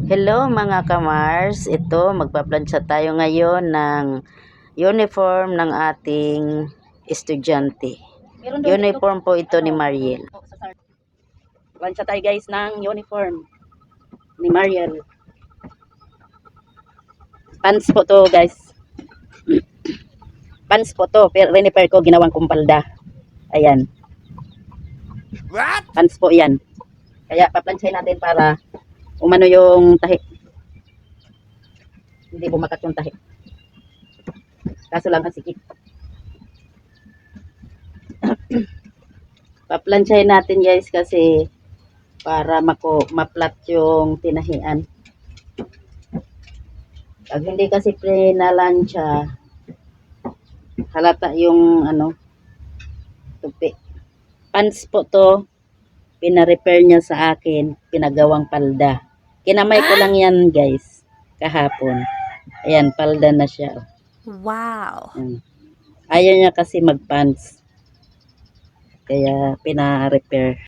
Hello mga kamars, ito magpaplansya tayo ngayon ng uniform ng ating estudyante. Uniform po ito ni Mariel. Plansya tayo guys ng uniform ni Mariel. Pants po to guys. Pants po to, pero rinipair ko ginawang kumpalda. Ayan. What? Pants po yan. Kaya paplansyahin natin para umano yung tahi. Hindi bumakat yung tahi. Kaso lang ang sikip. Paplansyahin natin guys kasi para maplat yung tinahian. Pag hindi kasi pinalansya, halata yung tupi. Pants po to, pina-repair niya sa akin, pinagawang palda. Kinamay ko lang yan guys, kahapon. Ayan, palda na siya. Wow. Ayaw niya kasi mag-pants. Kaya pina-repair.